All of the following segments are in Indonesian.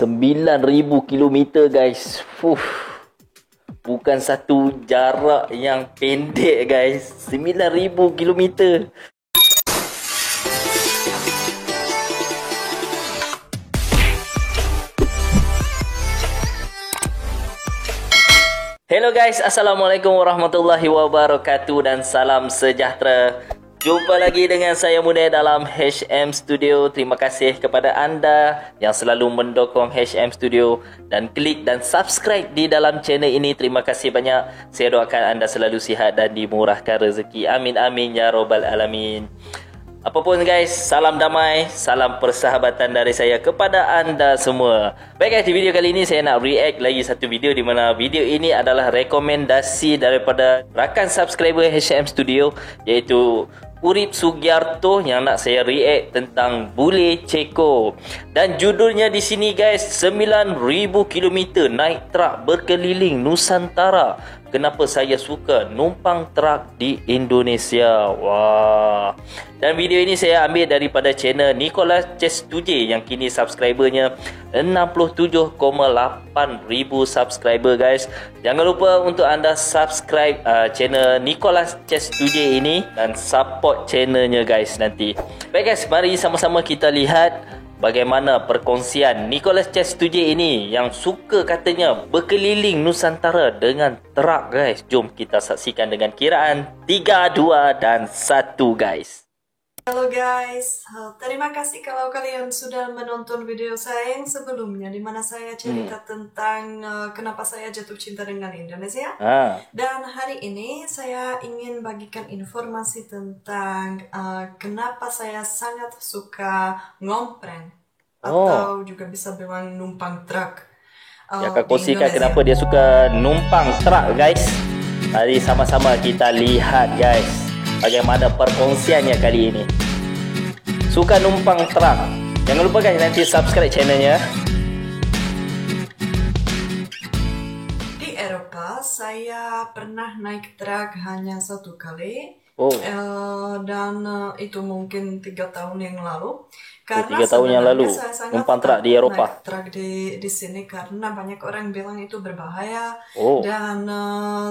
9,000 kilometer guys. Bukan satu jarak yang pendek guys. 9,000 kilometer. Hello guys, Assalamualaikum warahmatullahi wabarakatuh dan salam sejahtera. Jumpa lagi dengan saya Munir dalam HM Studio. Terima kasih kepada anda yang selalu mendukung HM Studio dan klik dan subscribe di dalam channel ini. Terima kasih banyak. Saya doakan anda selalu sihat dan dimurahkan rezeki. Amin amin ya robbal alamin. Apapun guys, salam damai, salam persahabatan dari saya kepada anda semua. Baik guys, di video kali ini saya nak react lagi satu video di mana video ini adalah rekomendasi daripada rakan subscriber HM Studio, iaitu Urip Sugiarto yang nak saya react tentang bule Ceko. Dan judulnya di sini guys, 9,000 km naik truk berkeliling Nusantara. Kenapa saya suka numpang truk di Indonesia? Wah. Dan video ini saya ambil daripada channel Nicholas Chestuj yang kini subscribernya 67,8 ribu subscriber guys. Jangan lupa untuk anda subscribe channel Nicholas Chestuj ini dan support channelnya guys nanti. Baik guys, mari sama-sama kita lihat bagaimana perkongsian Nicholas Chestuj ini yang suka katanya berkeliling Nusantara dengan truk guys. Jom kita saksikan dengan kiraan 3, 2 dan 1 guys. Halo guys, terima kasih kalau kalian sudah menonton video saya yang sebelumnya di mana saya cerita tentang kenapa saya jatuh cinta dengan Indonesia. Dan hari ini saya ingin bagikan informasi tentang kenapa saya sangat suka ngompreng atau juga bisa bilang numpang truk. Ya, Kak kongsikan kenapa dia suka numpang truk guys. Mari sama-sama kita lihat guys bagaimana perkongsiannya kali ini. Suka numpang truk. Jangan lupa guys nanti subscribe channelnya. Di Eropa saya pernah naik truk hanya 1 kali. Dan itu mungkin 3 tahun yang lalu. Karena 3 tahun yang lalu numpang truk di Eropa. Naik truk di sini karena banyak orang bilang itu berbahaya. Dan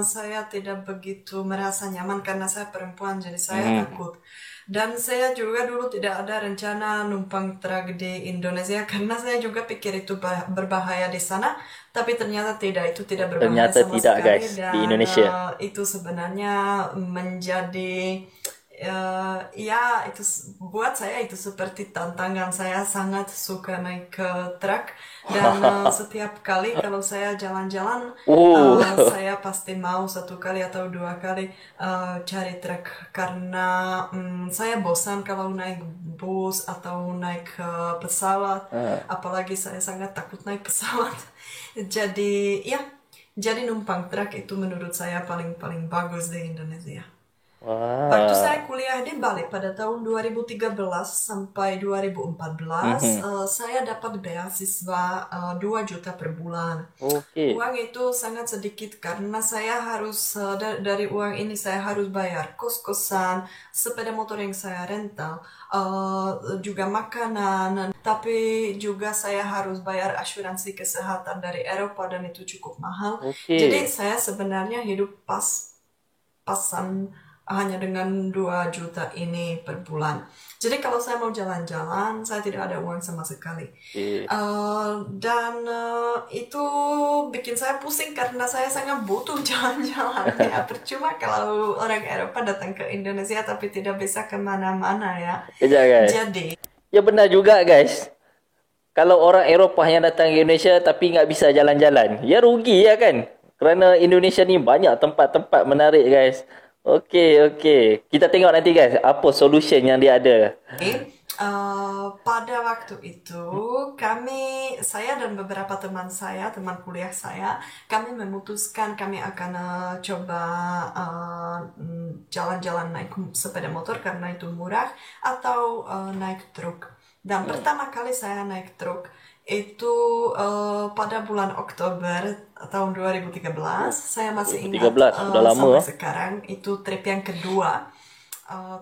saya tidak begitu merasa nyaman karena saya perempuan, jadi saya takut. Dan saya juga dulu tidak ada rencana numpang truk di Indonesia karena saya juga pikir itu berbahaya di sana, tapi ternyata tidak, itu tidak berbahaya sama sekali. Guys, dan di Indonesia itu sebenarnya menjadi ya itu buat saya itu seperti tantangan. Saya sangat suka naik ke truk dan setiap kali kalau saya jalan-jalan saya pasti mau 1 kali atau 2 kali cari truk karena saya bosan kalau naik bus atau naik pesawat. Apalagi saya sangat takut naik pesawat. Jadi numpang truk itu menurut saya paling bagus di Indonesia. Waktu saya kuliah di Bali pada tahun 2013 sampai 2014, saya dapat beasiswa 2 juta per bulan. Uang itu sangat sedikit karena saya harus dari uang ini saya harus bayar kos-kosan, sepeda motor yang saya rental, juga makanan, tapi juga saya harus bayar asuransi kesehatan dari Eropa dan itu cukup mahal. Jadi saya sebenarnya hidup pasan hanya dengan 2 juta ini per bulan. Jadi kalau saya mau jalan-jalan, saya tidak ada uang sama sekali. Dan itu bikin saya pusing karena saya sangat butuh jalan-jalan. Ya, percuma kalau orang Eropa datang ke Indonesia tapi tidak bisa kemana-mana ya. Jadi ya benar juga guys. Kalau orang Eropah yang datang ke Indonesia tapi nggak bisa jalan-jalan, ya rugi ya kan? Kerana Indonesia ni banyak tempat-tempat menarik guys. Okey. Kita tengok nanti guys apa solution yang dia ada. Pada waktu itu saya dan beberapa teman kuliah saya, kami memutuskan kami akan coba jalan-jalan naik sepeda motor karena itu murah atau naik truk. Dan pertama kali saya naik truk itu pada bulan Oktober tahun 2013. Saya masih ingat sudah lama sampai sekarang. Itu trip yang kedua.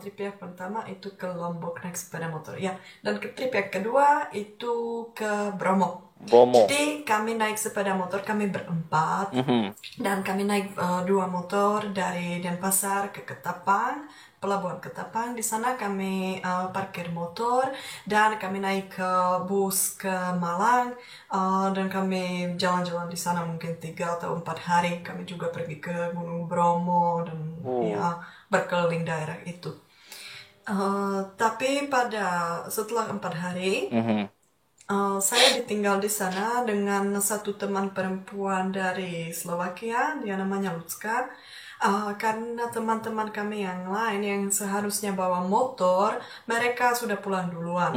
Trip yang pertama itu ke Lombok naik sepeda motor ya, dan trip yang kedua itu ke Bromo. Bromo. Jadi kami naik sepeda motor, kami berempat, dan kami naik 2 motor dari Denpasar ke Ketapang, Pelabuhan Ketapang. Di sana kami parkir motor dan kami naik ke bus ke Malang, dan kami jalan-jalan di sana mungkin 3 atau 4 hari. Kami juga pergi ke Gunung Bromo dan ya berkeliling daerah itu. Tapi setelah 4 hari, saya ditinggal di sana dengan satu teman perempuan dari Slovakia, dia namanya Lucka. Karena teman-teman kami yang lain yang seharusnya bawa motor, mereka sudah pulang duluan.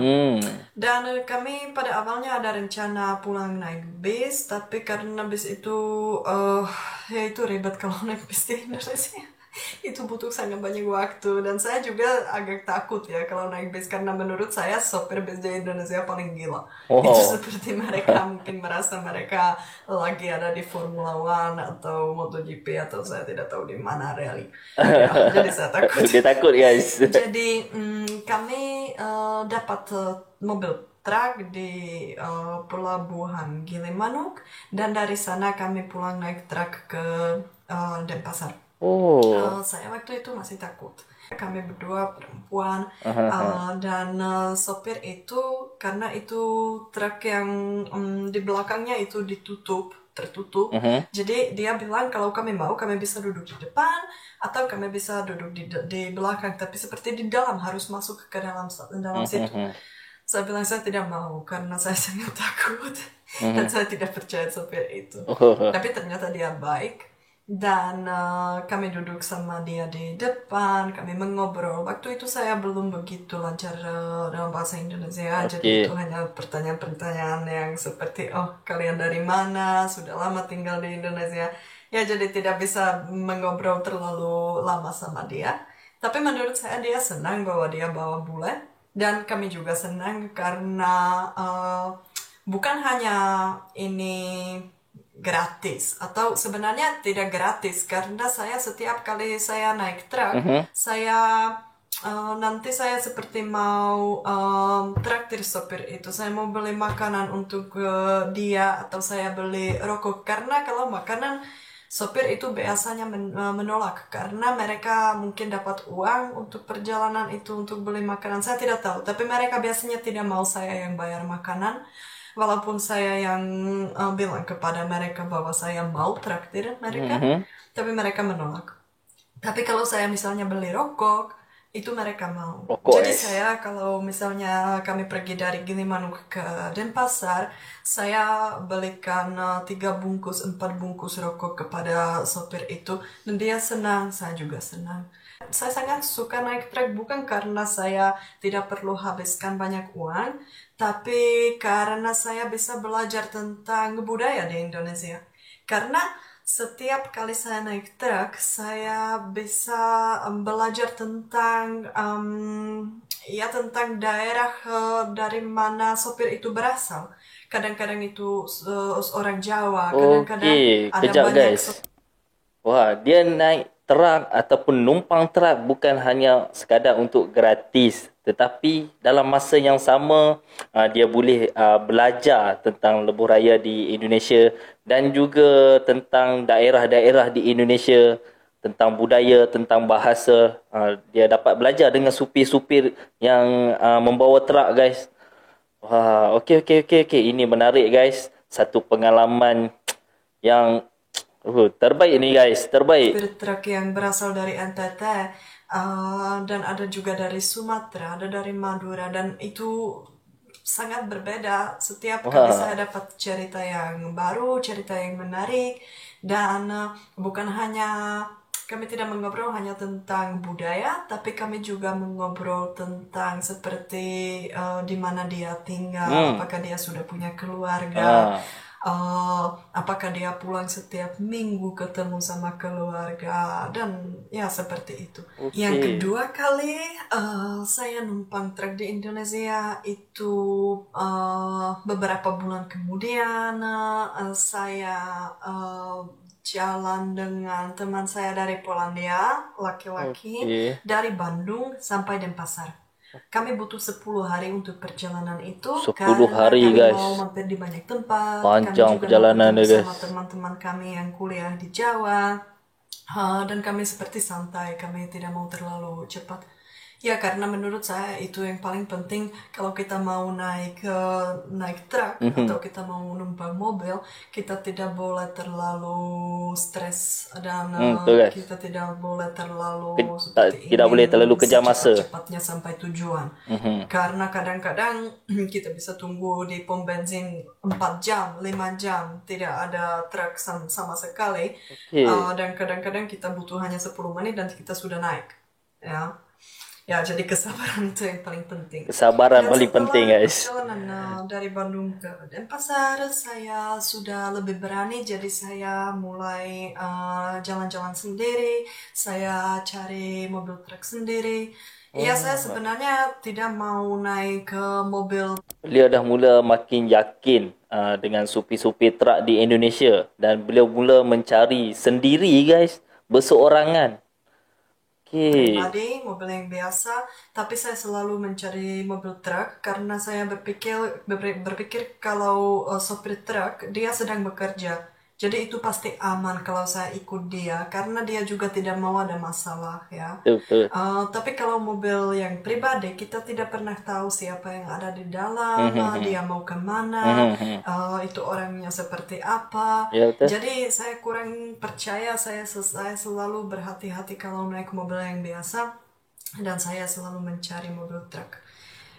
Dan kami pada awalnya ada rencana pulang naik bis, tapi karena bis itu, ya itu ribet kalau naik bis di Indonesia. Itu butuh sangat banyak waktu, dan saya juga agak takut ya kalau naik bis, karena menurut saya sopir bis di Indonesia paling gila. Itu seperti mereka mungkin merasa mereka lagi ada di Formula One atau MotoGP atau saya tidak tahu di mana rally. Ya, jadi saya takut. Dia takut guys. Jadi kami dapat mobil truk di Pelabuhan Gilimanuk, dan dari sana kami pulang naik truk ke Denpasar. Saya waktu itu masih takut. Kami berdua perempuan, dan sopir itu, karena itu truk yang di belakangnya itu tertutup. Jadi dia bilang kalau kami mau, kami bisa duduk di depan atau kami bisa duduk di belakang, tapi seperti di dalam, harus masuk ke dalam situ. Saya bilang saya tidak mau karena saya sangat takut dan saya tidak percaya sopir itu. Tapi ternyata dia baik. Dan kami duduk sama dia di depan, kami mengobrol. Waktu itu saya belum begitu lancar dalam bahasa Indonesia, jadi itu hanya pertanyaan-pertanyaan yang seperti, oh kalian dari mana, sudah lama tinggal di Indonesia. Ya, jadi tidak bisa mengobrol terlalu lama sama dia. Tapi menurut saya dia senang bahwa dia bawa bule, dan kami juga senang karena bukan hanya ini gratis, atau sebenarnya tidak gratis, karena saya setiap kali saya naik truk, nanti saya seperti mau traktir sopir itu. Saya mau beli makanan untuk dia, atau saya beli rokok, karena kalau makanan sopir itu biasanya menolak, karena mereka mungkin dapat uang untuk perjalanan itu untuk beli makanan. Saya tidak tahu, tapi mereka biasanya tidak mau saya yang bayar makanan. Walaupun saya yang bilang kepada mereka bahwa saya mau traktir mereka, tapi mereka menolak. Tapi kalau saya misalnya beli rokok, itu mereka mau. Jadi saya kalau misalnya kami pergi dari Gilimanuk ke Denpasar, saya belikan 3 bungkus, 4 bungkus rokok kepada sopir itu, dan dia senang, saya juga senang. Saya sangat suka naik truk, bukan karena saya tidak perlu habiskan banyak uang, tapi karena saya bisa belajar tentang budaya di Indonesia. Karena setiap kali saya naik truk, saya bisa belajar tentang tentang daerah dari mana sopir itu berasal. Kadang-kadang itu orang Jawa, kadang-kadang ada banyak guys. Wah, dia naik truk ataupun numpang truk bukan hanya sekadar untuk gratis, tetapi dalam masa yang sama dia boleh belajar tentang lebuh raya di Indonesia dan juga tentang daerah-daerah di Indonesia, tentang budaya, tentang bahasa. Dia dapat belajar dengan supir-supir yang membawa truk guys. Wah, okey. Ini menarik guys. Satu pengalaman yang terbaik ni guys, terbaik. Supir truk yang berasal dari NTT, dan ada juga dari Sumatera, ada dari Madura, dan itu sangat berbeda. Setiap kali saya dapat cerita yang baru, cerita yang menarik, dan bukan hanya kami tidak mengobrol hanya tentang budaya, tapi kami juga mengobrol tentang seperti di mana dia tinggal, apakah dia sudah punya keluarga, apakah dia pulang setiap minggu ketemu sama keluarga, dan ya seperti itu. Yang kedua kali saya numpang truk di Indonesia itu beberapa bulan kemudian saya jalan dengan teman saya dari Polandia, laki-laki, dari Bandung sampai Denpasar. Kami butuh 10 hari untuk perjalanan itu 10 karena hari kami guys. mau mampir di banyak tempat. Kami Panjang juga mau perjalanan ketemu deh guys. sama teman-teman kami yang kuliah di Jawa. Dan kami seperti santai, kami tidak mau terlalu cepat. Ya, karena menurut saya itu yang paling penting kalau kita mau naik truk atau kita mau numpang mobil, kita tidak boleh terlalu stres dan Betul guys. kita tidak boleh terlalu seperti Tidak boleh terlalu ingin kejar masa. secepat-cepatnya sampai tujuan. Karena kadang-kadang kita bisa tunggu di pom bensin 4 jam, 5 jam, tidak ada truk sama sekali. Dan kadang-kadang kita butuh hanya 10 menit dan kita sudah naik. Ya, jadi kesabaran itu yang paling penting. Kesabaran paling penting guys. Perjalanan dari Bandung ke Denpasar, saya sudah lebih berani, jadi saya mulai jalan-jalan sendiri, saya cari mobil truk sendiri. Ya, saya sebenarnya tidak mau naik ke mobil. Beliau dah mula makin yakin dengan supir-supir truk di Indonesia dan beliau mula mencari sendiri guys, berseorangan. Pribadi, mobil yang biasa, tapi saya selalu mencari mobil truk karena saya berpikir kalau sopir truk dia sedang bekerja. Jadi itu pasti aman kalau saya ikut dia karena dia juga tidak mau ada masalah ya. Betul. Tapi kalau mobil yang pribadi kita tidak pernah tahu siapa yang ada di dalam, dia mau kemana, itu orangnya seperti apa. Ya, betul. Jadi saya kurang percaya, saya selalu berhati-hati kalau naik mobil yang biasa dan saya selalu mencari mobil truk.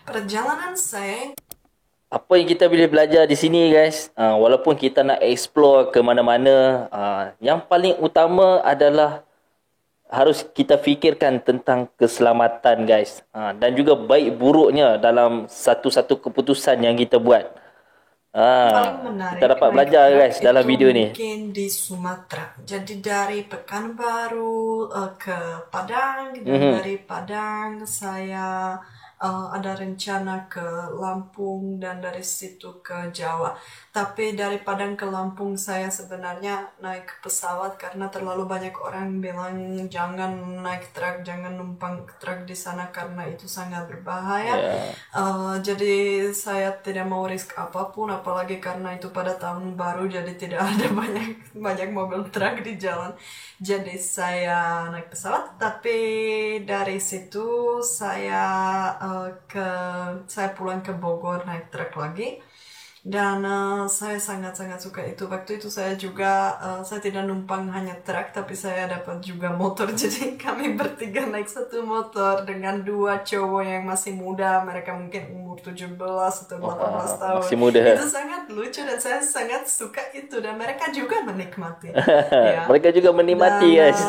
Perjalanan saya, apa yang kita boleh belajar di sini guys, walaupun kita nak explore ke mana-mana, yang paling utama adalah harus kita fikirkan tentang keselamatan guys, dan juga baik buruknya dalam satu-satu keputusan yang kita buat. paling menarik Kita dapat belajar guys dalam video ni. Mungkin di Sumatera. Jadi dari Pekanbaru ke Padang, dan dari Padang saya ada rencana ke Lampung dan dari situ ke Jawa. Tapi dari Padang ke Lampung saya sebenarnya naik pesawat karena terlalu banyak orang bilang jangan naik truk, jangan numpang truk di sana karena itu sangat berbahaya. Jadi saya tidak mau risk apapun, apalagi karena itu pada tahun baru, jadi tidak ada banyak mobil truk di jalan. Jadi saya naik pesawat, tapi dari situ saya pulang ke Bogor naik truk lagi. Dan saya sangat-sangat suka itu. Waktu itu saya juga, saya tidak numpang hanya truk, tapi saya dapat juga motor. Jadi kami bertiga naik satu motor dengan 2 cowok yang masih muda. Mereka mungkin umur 17 atau 18 tahun. Masih muda. Itu sangat lucu dan saya sangat suka itu. Dan mereka juga menikmati. Mereka juga menikmati guys.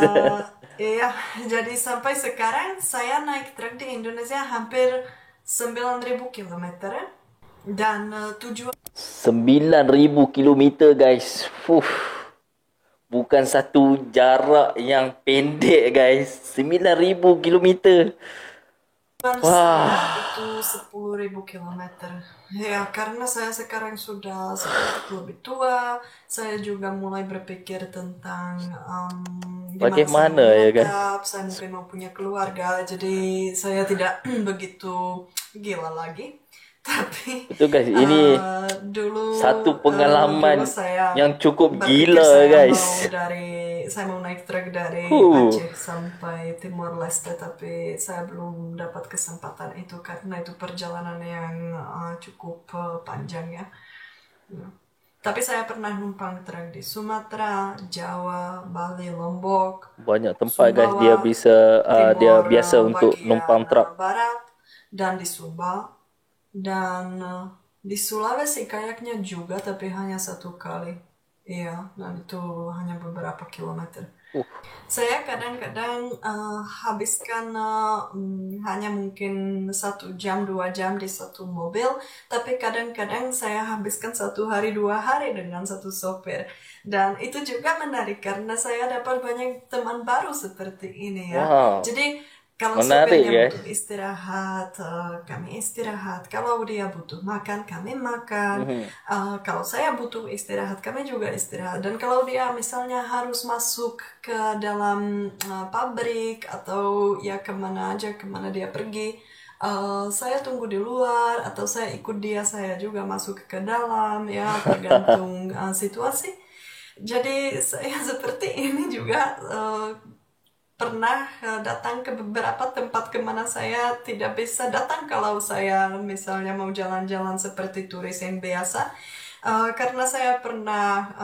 Iya, jadi sampai sekarang saya naik truk di Indonesia hampir 9.000 kilometer. Dan 9.000 kilometer guys. Bukan satu jarak yang pendek guys. 9.000 kilometer. Itu 10.000 kilometer. Ya, karena saya sekarang sudah sedikit lebih tua, saya juga mulai berpikir tentang bagaimana ya guys. Saya mungkin mau punya keluarga, jadi saya tidak begitu gila lagi. Tapi betul guys, ini dulu satu pengalaman dulu saya yang cukup berpikir gila guys. Saya mau naik truk dari Aceh sampai Timor Leste, tapi saya belum dapat kesempatan itu karena itu perjalanan yang cukup panjang ya. Tapi saya pernah numpang truk di Sumatera, Jawa, Bali, Lombok. Banyak tempat Sumbawa, guys dia biasa untuk numpang truk. Barat dan di Sumba. Dan di Sulawesi kayaknya juga, tapi hanya 1 kali. Iya, dan itu hanya beberapa kilometer. Saya kadang-kadang habiskan hanya mungkin 1 jam, 2 jam di satu mobil, tapi kadang-kadang saya habiskan 1 hari, 2 hari dengan satu sopir. Dan itu juga menarik karena saya dapat banyak teman baru seperti ini ya. Wow. Jadi kalau sopirnya butuh istirahat, kami istirahat. Kalau dia butuh makan, kami makan. Kalau saya butuh istirahat, kami juga istirahat. Dan kalau dia misalnya harus masuk ke dalam pabrik atau ya kemana dia pergi, saya tunggu di luar atau saya ikut dia, saya juga masuk ke dalam ya, tergantung situasi. Jadi saya seperti ini juga pernah datang ke beberapa tempat kemana saya tidak bisa datang kalau saya misalnya mau jalan-jalan seperti turis yang biasa. Karena saya pernah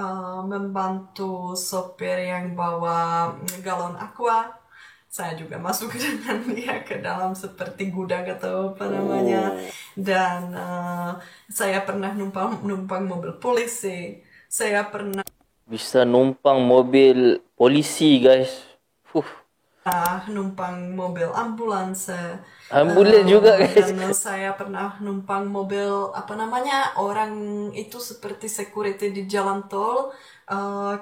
membantu sopir yang bawa galon aqua, saya juga masuk dengan dia ke dalam seperti gudang atau apa namanya. Dan saya pernah numpang mobil polisi. Saya pernah Bisa numpang mobil polisi, guys. numpang mobil ambulans. Ambulan juga, guys. Dan saya pernah numpang mobil apa namanya, orang itu seperti security di jalan tol.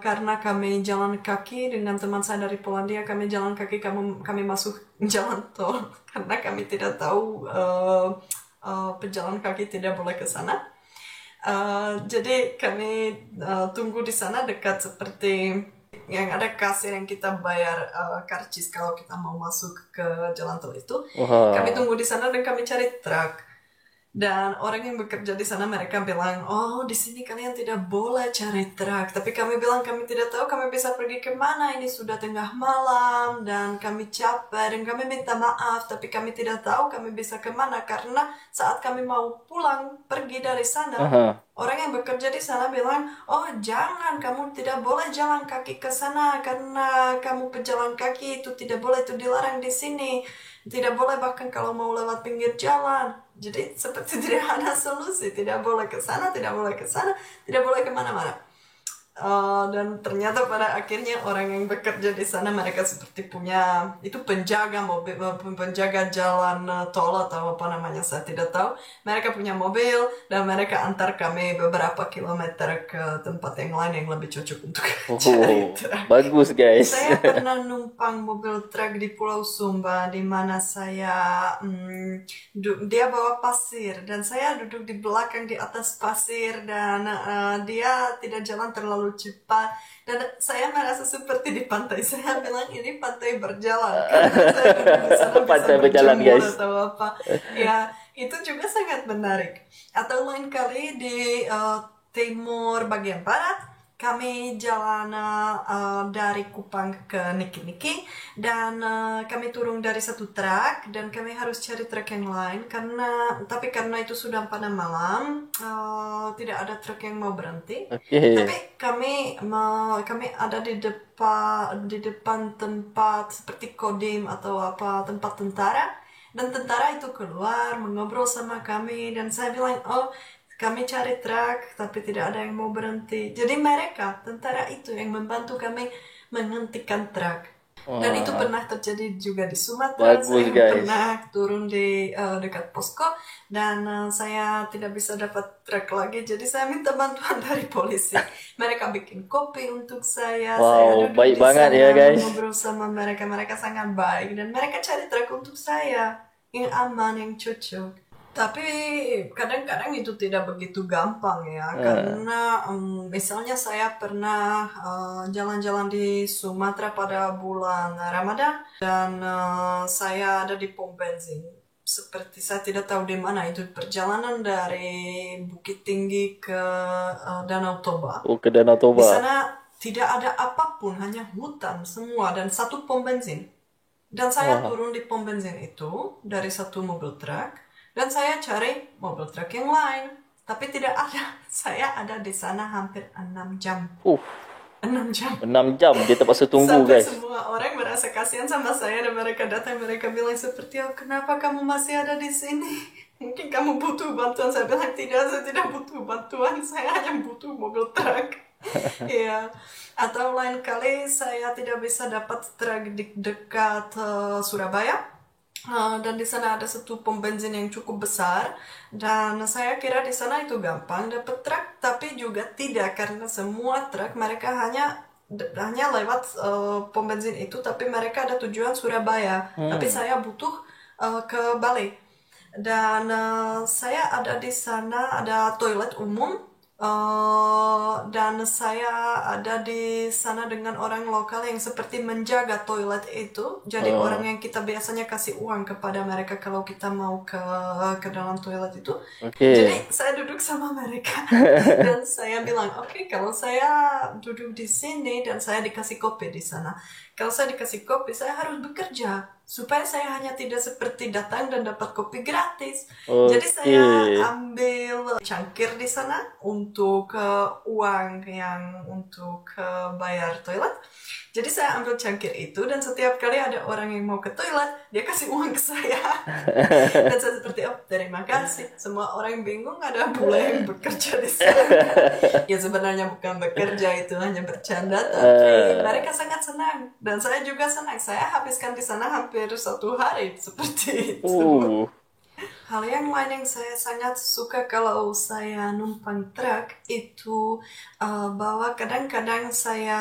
Karena kami jalan kaki dengan teman saya dari Polandia, kami jalan kaki, kami masuk jalan tol karena kami tidak tahu pejalan kaki tidak boleh ke sana. Jadi kami tunggu di sana dekat seperti yang ada kasir yang kita bayar karcis kalau kita mau masuk ke jalan tol itu. Kami tunggu di sana dan kami cari truk. Dan orang yang bekerja di sana mereka bilang, oh di sini kalian tidak boleh cari truk. Tapi kami bilang kami tidak tahu kami bisa pergi kemana. Ini sudah tengah malam dan kami capek dan kami minta maaf. Tapi kami tidak tahu kami bisa kemana karena saat kami mau pulang pergi dari sana, orang yang bekerja di sana bilang, oh jangan, kamu tidak boleh jalan kaki ke sana karena kamu pejalan kaki, itu tidak boleh, itu dilarang di sini. Tidak boleh bahkan kalau mau lewat pinggir jalan. Jadi seperti tidak ada solusi. Tidak boleh ke sana, tidak boleh ke sana, tidak boleh kemana-mana. Dan ternyata pada akhirnya orang yang bekerja di sana mereka seperti punya itu penjaga mobil, penjaga jalan tol atau apa namanya saya tidak tahu. Mereka punya mobil dan mereka antar kami beberapa kilometer ke tempat yang lain yang lebih cocok untuk cari truk. Bagus, guys. Saya pernah numpang mobil truk di Pulau Sumba di mana saya dia bawa pasir dan saya duduk di belakang di atas pasir dan dia tidak jalan terlalu cepat dan saya merasa seperti di pantai. Saya bilang ini pantai berjalan karena saya duduk di sana Pantai bisa berjalan, berjemur guys. atau apa. Ya, itu juga sangat menarik. Atau lain kali di timur bagian barat kami jalan dari Kupang ke Niki-Niki dan kami turun dari satu truk dan kami harus cari truk yang lain tapi karena itu sudah pada malam tidak ada truk yang mau berhenti. Tapi kami ada di depan tempat seperti Kodim atau apa tempat tentara dan tentara itu keluar mengobrol sama kami dan saya bilang kami cari truk, tapi tidak ada yang mau berhenti. Jadi mereka, tentara itu yang membantu kami menghentikan truk. Dan itu pernah terjadi juga di Sumatera. Saya pernah turun di dekat posko dan saya tidak bisa dapat truk lagi. Jadi saya minta bantuan dari polisi. Mereka bikin kopi untuk saya. Saya duduk baik di banget sana, ya, guys. ngobrol sama mereka. Mereka sangat baik dan mereka cari truk untuk saya yang aman, yang cocok. Tapi kadang-kadang itu tidak begitu gampang ya, karena misalnya saya pernah jalan-jalan di Sumatera pada bulan Ramadan dan saya ada di pom bensin. Seperti saya tidak tahu di mana itu perjalanan dari Bukit Tinggi ke Danau Toba. Ke Danau Toba. Di sana tidak ada apapun, hanya hutan semua dan satu pom bensin. Dan saya turun di pom bensin itu dari satu mobil truk. Dan saya cari mobil truk yang lain. Tapi tidak ada. Saya ada di sana hampir 6 jam. 6 jam. 6 jam dia terpaksa tunggu, sampai guys. Semua orang merasa kasihan sama saya dan mereka datang. Mereka bilang seperti, kenapa kamu masih ada di sini? Mungkin kamu butuh bantuan. Saya bilang, tidak, saya tidak butuh bantuan. Saya hanya butuh mobil truk. Ya. Atau lain kali saya tidak bisa dapat truk di dekat Surabaya. Dan di sana ada satu pom bensin yang cukup besar dan saya kira di sana itu gampang dapat truk, tapi juga tidak karena semua truk mereka hanya lewat pom bensin itu, tapi mereka ada tujuan Surabaya. Tapi saya butuh ke Bali dan saya ada di sana, ada toilet umum dan saya ada di sana dengan orang lokal yang seperti menjaga toilet itu. Jadi orang yang kita biasanya kasih uang kepada mereka kalau kita mau ke dalam toilet itu. Jadi saya duduk sama mereka dan saya bilang, oke, kalau saya duduk di sini dan saya dikasih kopi di sana. Kalau saya dikasih kopi, saya harus bekerja supaya saya hanya tidak seperti datang dan dapat kopi gratis. Jadi saya ambil cangkir di sana untuk uang yang untuk bayar toilet. Jadi saya ambil cangkir itu dan setiap kali ada orang yang mau ke toilet, dia kasih uang ke saya. Dan saya seperti, oh terima kasih. Semua orang bingung ada bule yang bekerja di sana. Ya sebenarnya bukan bekerja, itu hanya bercanda, tapi mereka sangat senang. Dan saya juga senang. Saya habiskan di sana hampir 1 hari seperti itu. Hal yang lain yang saya sangat suka kalau saya numpang truk itu bahwa kadang-kadang saya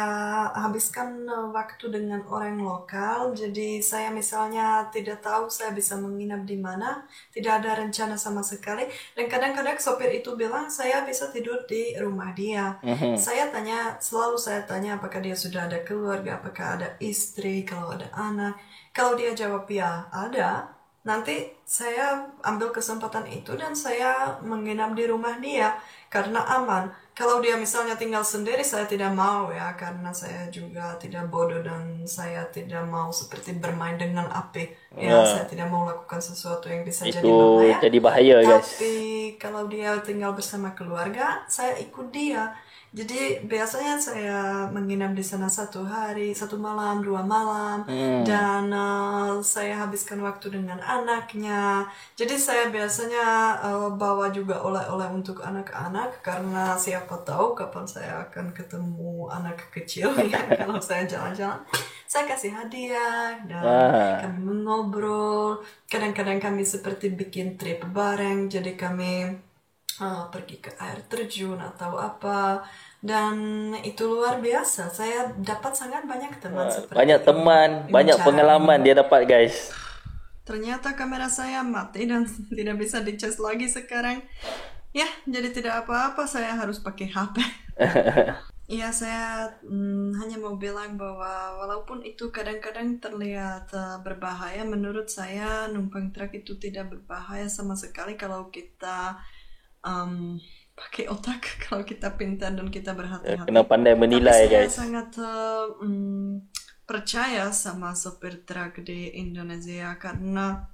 habiskan waktu dengan orang lokal. Jadi saya misalnya tidak tahu saya bisa menginap di mana, tidak ada rencana sama sekali. Dan kadang-kadang sopir itu bilang saya bisa tidur di rumah dia. Selalu saya tanya apakah dia sudah ada keluarga, apakah ada istri, kalau ada anak. Kalau dia jawab ya ada, nanti saya ambil kesempatan itu dan saya menginap di rumah dia karena aman. Kalau dia misalnya tinggal sendiri, saya tidak mau ya, karena saya juga tidak bodoh dan saya tidak mau seperti bermain dengan api. Ya, saya tidak mau lakukan sesuatu yang bisa jadi bahaya. Guys. Tapi kalau dia tinggal bersama keluarga, saya ikut dia. Jadi biasanya saya menginap di sana 1 hari, 1 malam, 2 malam, dan saya habiskan waktu dengan anaknya. Jadi saya biasanya bawa juga oleh-oleh untuk anak-anak karena siapa tahu kapan saya akan ketemu anak kecil ya, kalau saya jalan-jalan. Saya kasih hadiah dan kami mengobrol. Kadang-kadang kami seperti bikin trip bareng, jadi kami pergi ke air terjun atau apa, dan itu luar biasa. Saya dapat sangat banyak teman seperti banyak teman, banyak pengalaman dia dapat, guys. Ternyata kamera saya mati dan tidak bisa dicas lagi sekarang. Ya, jadi tidak apa-apa, saya harus pakai HP. Ya, saya hanya mau bilang bahwa walaupun itu kadang-kadang terlihat berbahaya, menurut saya numpang truk itu tidak berbahaya sama sekali kalau kita pakai otak, kalau kita pintar dan kita berhati-hati. Kena pandai menilai, guys. Saya sangat percaya sama sopir truk di Indonesia karena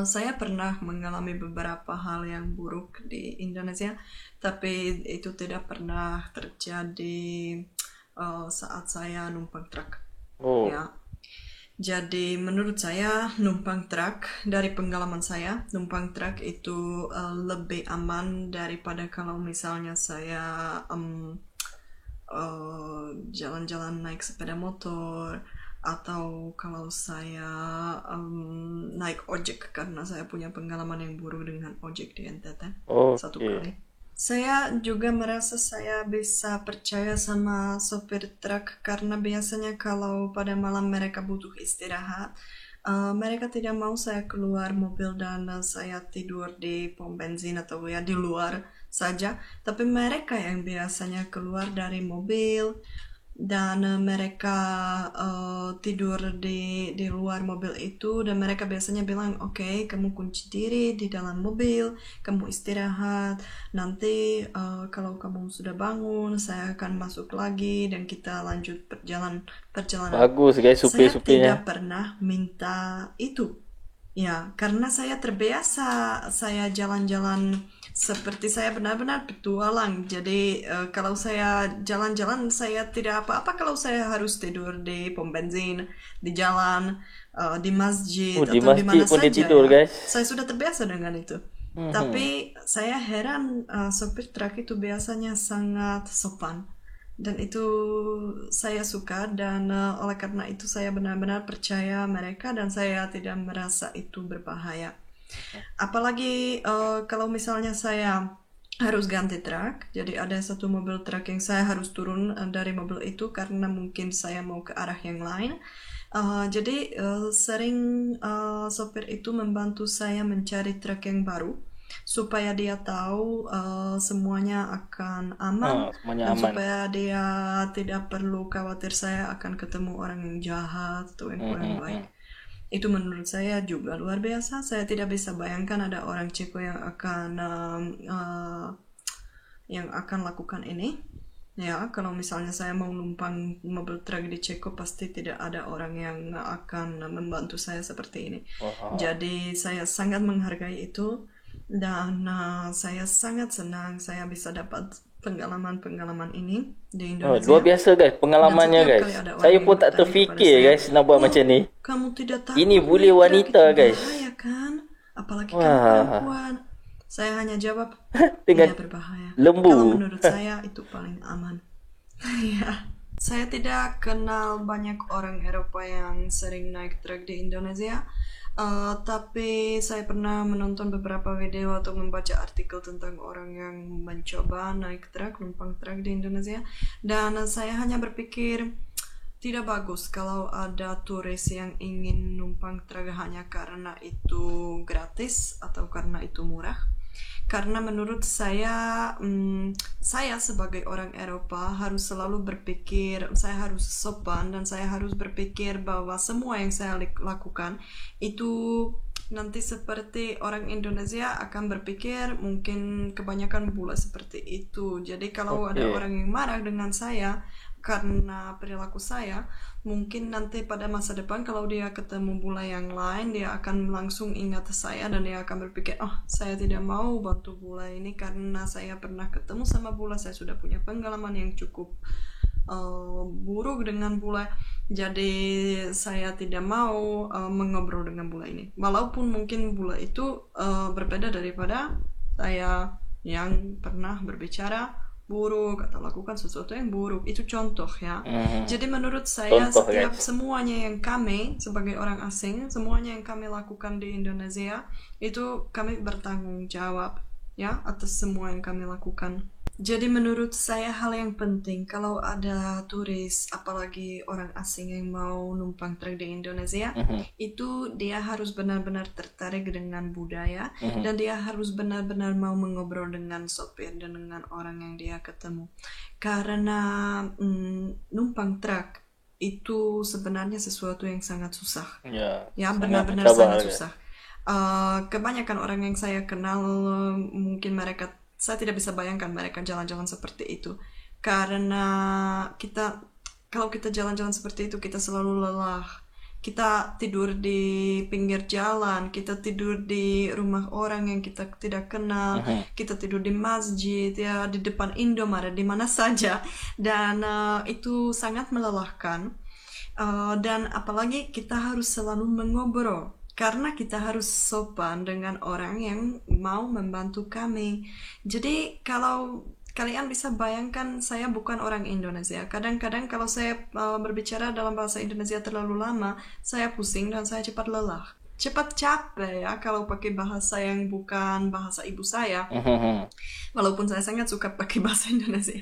saya pernah mengalami beberapa hal yang buruk di Indonesia, tapi itu tidak pernah terjadi saat saya numpang truk. Ya. Jadi menurut saya numpang truk, dari pengalaman saya, numpang truk itu lebih aman daripada kalau misalnya saya jalan-jalan naik sepeda motor, atau kalau saya naik ojek, karena saya punya pengalaman yang buruk dengan ojek di NTT 1 kali. Saya juga merasa saya bisa percaya sama sopir truk karena biasanya kalau pada malam mereka butuh istirahat, mereka tidak mau saya keluar mobil dan saya tidur di pom bensin atau ya di luar saja, tapi mereka yang biasanya keluar dari mobil dan mereka tidur di luar mobil itu, dan mereka biasanya bilang, oke, kamu kunci diri di dalam mobil, kamu istirahat, nanti kalau kamu sudah bangun saya akan masuk lagi dan kita lanjut perjalanan. Bagus, guys, Saya tidak pernah minta itu ya, karena saya terbiasa saya jalan-jalan seperti saya benar-benar petualang. Jadi kalau saya jalan-jalan saya tidak apa-apa kalau saya harus tidur di pom bensin, di jalan, di masjid atau di mana saja tidur, ya. Guys. Saya sudah terbiasa dengan itu. Tapi saya heran sopir truk itu biasanya sangat sopan, dan itu saya suka, dan oleh karena itu saya benar-benar percaya mereka dan saya tidak merasa itu berbahaya. Apalagi kalau misalnya saya harus ganti truk, jadi ada satu mobil truk yang saya harus turun dari mobil itu karena mungkin saya mau ke arah yang lain. Jadi sering sopir itu membantu saya mencari truk yang baru. supaya dia tahu semuanya akan aman, semuanya dan aman. supaya dia tidak perlu khawatir saya akan ketemu orang yang jahat atau yang kurang baik. Itu menurut saya juga luar biasa. Saya tidak bisa bayangkan ada orang Ceko yang akan lakukan ini. Ya, kalau misalnya saya mau numpang mobil truk di Ceko, pasti tidak ada orang yang akan membantu saya seperti ini. Jadi saya sangat menghargai itu, dan saya sangat senang saya bisa dapat pengalaman ini di Indonesia. Luar biasa guys pengalamannya guys. Saya pun tak terfikir guys nak buat macam ni. Kamu tidak takut? Ini boleh wanita guys. Bahaya kan? Apalagi kamu perempuan. Saya hanya jawab, dengan berbahaya. lembu. Kalau menurut saya itu paling aman. Ya. Saya tidak kenal banyak orang Eropa yang sering naik truk di Indonesia. Tapi saya pernah menonton beberapa video atau membaca artikel tentang orang yang mencoba naik truk, numpang truk di Indonesia, dan saya hanya berpikir tidak bagus kalau ada turis yang ingin numpang truk hanya karena itu gratis atau karena itu murah. Karena menurut saya, saya sebagai orang Eropa harus selalu berpikir, saya harus sopan, dan saya harus berpikir bahwa semua yang saya lakukan itu nanti seperti orang Indonesia akan berpikir mungkin kebanyakan bule seperti itu. Jadi kalau ada orang yang marah dengan saya karena perilaku saya, mungkin nanti pada masa depan kalau dia ketemu bule yang lain, dia akan langsung ingat saya dan dia akan berpikir, saya tidak mau bantu bule ini karena saya pernah ketemu sama bule, saya sudah punya pengalaman yang cukup buruk dengan bule, jadi saya tidak mau mengobrol dengan bule ini, walaupun mungkin bule itu berbeda daripada saya yang pernah berbicara buruk atau lakukan sesuatu yang buruk. Itu contoh ya. Jadi menurut saya semuanya yang kami sebagai orang asing, semuanya yang kami lakukan di Indonesia itu kami bertanggung jawab ya atas semua yang kami lakukan. Jadi menurut saya hal yang penting kalau ada turis, apalagi orang asing yang mau numpang truk di Indonesia, itu dia harus benar-benar tertarik dengan budaya, dan dia harus benar-benar mau mengobrol dengan sopir dan dengan orang yang dia ketemu. Karena numpang truk itu sebenarnya sesuatu yang sangat susah. Ya benar-benar sangat susah. Kebanyakan orang yang saya kenal mungkin saya tidak bisa bayangkan mereka jalan-jalan seperti itu, karena kalau kita jalan-jalan seperti itu kita selalu lelah, kita tidur di pinggir jalan, kita tidur di rumah orang yang kita tidak kenal, kita tidur di masjid ya, di depan Indomaret, di mana saja, dan itu sangat melelahkan, dan apalagi kita harus selalu mengobrol karena kita harus sopan dengan orang yang mau membantu kami. Jadi kalau kalian bisa bayangkan, saya bukan orang Indonesia. Kadang-kadang kalau saya berbicara dalam bahasa Indonesia terlalu lama, saya pusing dan saya cepat lelah, cepat capek ya kalau pakai bahasa yang bukan bahasa ibu saya. Walaupun saya sangat suka pakai bahasa Indonesia.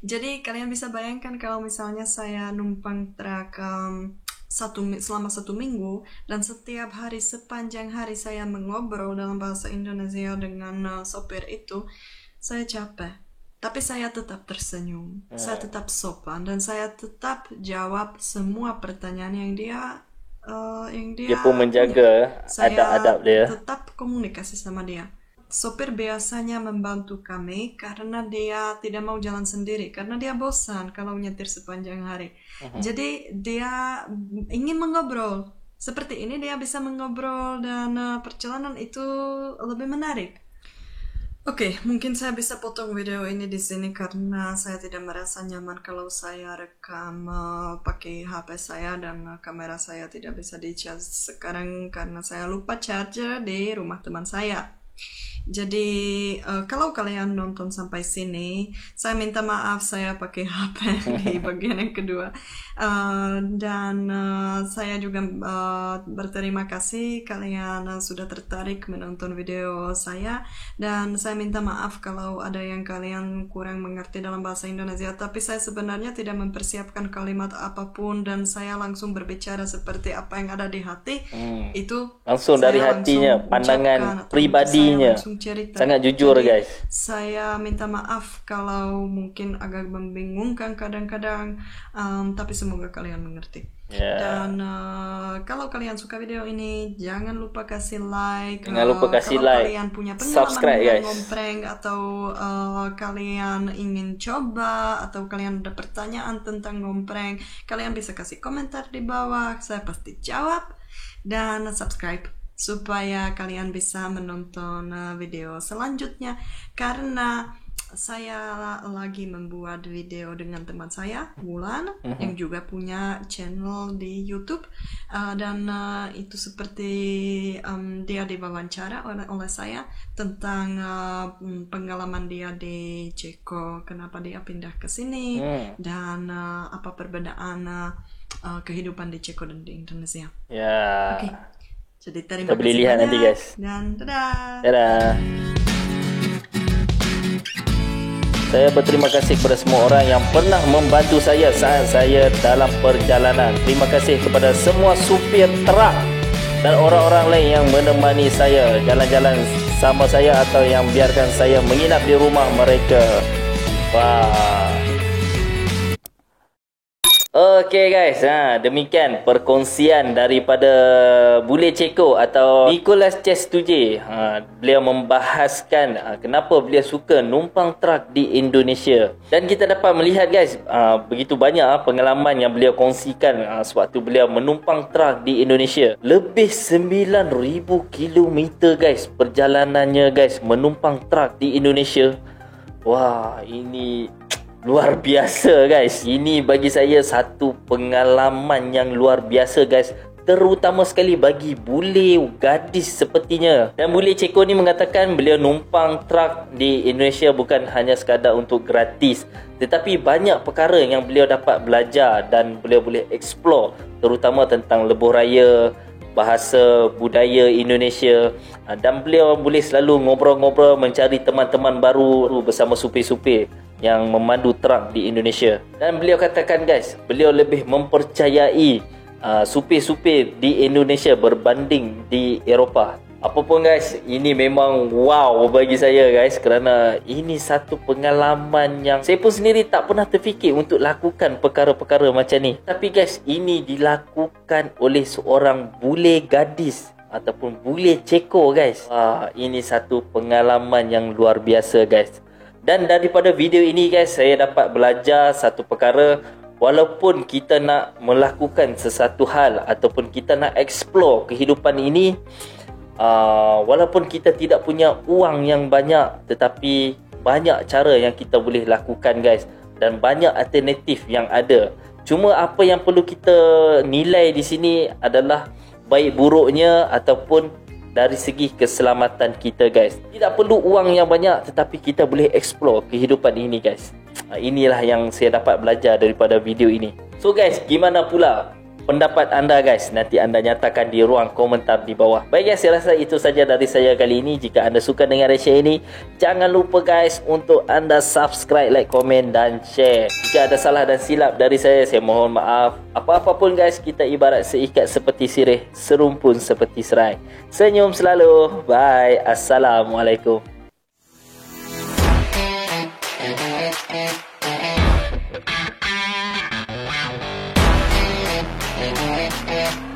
Jadi kalian bisa bayangkan kalau misalnya saya numpang truk selama 1 minggu, dan setiap hari sepanjang hari saya mengobrol dalam bahasa Indonesia dengan sopir itu, saya capek. Tapi saya tetap tersenyum, saya tetap sopan, dan saya tetap jawab semua pertanyaan yang dia pun menjaga adab-adab dia. Saya tetap komunikasi sama dia. Sopir biasanya membantu kami karena dia tidak mau jalan sendiri, karena dia bosan kalau nyetir sepanjang hari. Jadi dia ingin mengobrol. Seperti ini dia bisa mengobrol, dan perjalanan itu lebih menarik. Oke, mungkin saya bisa potong video ini di sini karena saya tidak merasa nyaman kalau saya rekam pakai HP saya, dan kamera saya tidak bisa di-charge sekarang karena saya lupa charger di rumah teman saya. Jadi kalau kalian nonton sampai sini, saya minta maaf saya pakai HP di bagian yang kedua, dan saya juga berterima kasih kalian sudah tertarik menonton video saya, dan saya minta maaf kalau ada yang kalian kurang mengerti dalam bahasa Indonesia, tapi saya sebenarnya tidak mempersiapkan kalimat apapun, dan saya langsung berbicara seperti apa yang ada di hati. Itu langsung dari hatinya, pandangan pribadinya. langsung cerita. Sangat jujur. Jadi, guys. Saya minta maaf kalau mungkin agak membingungkan kadang-kadang, tapi semoga kalian mengerti. Dan kalau kalian suka video ini, jangan lupa kasih like. Jangan lupa kasih kalau like. Kalian punya Subscribe, pengalaman ngompreng, atau kalian ingin coba, atau kalian ada pertanyaan tentang ngompreng, kalian bisa kasih komentar di bawah. Saya pasti jawab. Dan subscribe supaya kalian bisa menonton video selanjutnya, karena saya lagi membuat video dengan teman saya, Wulan, yang juga punya channel di YouTube, dan itu seperti dia diwawancara oleh saya tentang pengalaman dia di Ceko, kenapa dia pindah ke sini, dan apa perbedaan kehidupan di Ceko dan di Indonesia. Oke. Jadi terima kasih lihat banyak, nanti, guys. Dan dadah. Dadah. Saya berterima kasih kepada semua orang yang pernah membantu saya saat saya dalam perjalanan. Terima kasih kepada semua supir truk dan orang-orang lain yang menemani saya jalan-jalan sama saya atau yang biarkan saya menginap di rumah mereka. Wah. Okey guys, demikian perkongsian daripada Bule Ceko atau Nicholas Chestuje. Beliau membahaskan kenapa beliau suka numpang truk di Indonesia. Dan kita dapat melihat guys, begitu banyak pengalaman yang beliau kongsikan sewaktu beliau menumpang truk di Indonesia. Lebih 9,000 km guys perjalanannya guys menumpang truk di Indonesia. Wah, ini luar biasa guys. Ini bagi saya satu pengalaman yang luar biasa guys, terutama sekali bagi bule gadis sepertinya. Dan Bule Ceko ni mengatakan beliau numpang truk di Indonesia bukan hanya sekadar untuk gratis, tetapi banyak perkara yang beliau dapat belajar dan beliau boleh explore, terutama tentang lebuh raya, bahasa budaya Indonesia, dan beliau boleh selalu ngobrol-ngobrol, mencari teman-teman baru bersama supir-supir yang memandu truk di Indonesia. Dan beliau katakan guys, beliau lebih mempercayai supir-supir di Indonesia berbanding di Eropah. Apapun guys, ini memang wow bagi saya guys, kerana ini satu pengalaman yang saya pun sendiri tak pernah terfikir untuk lakukan perkara-perkara macam ni. Tapi guys, ini dilakukan oleh seorang bule gadis ataupun Bule Ceko guys. Wah, ini satu pengalaman yang luar biasa guys. Dan daripada video ini guys, saya dapat belajar satu perkara. Walaupun kita nak melakukan sesuatu hal ataupun kita nak explore kehidupan ini, walaupun kita tidak punya uang yang banyak, tetapi banyak cara yang kita boleh lakukan guys, dan banyak alternatif yang ada. Cuma apa yang perlu kita nilai di sini adalah baik buruknya ataupun dari segi keselamatan kita guys. Tidak perlu uang yang banyak, tetapi kita boleh explore kehidupan ini guys. Inilah yang saya dapat belajar daripada video ini. So guys, gimana pula pendapat anda guys? Nanti anda nyatakan di ruang komentar di bawah. Baik guys, saya rasa itu saja dari saya kali ini. Jika anda suka dengan reaction ini, jangan lupa guys untuk anda subscribe, like, komen dan share. Jika ada salah dan silap dari saya mohon maaf. Apa-apa pun guys, kita ibarat seikat seperti sirih, serumpun seperti serai. Senyum selalu. Bye. Assalamualaikum. Yeah.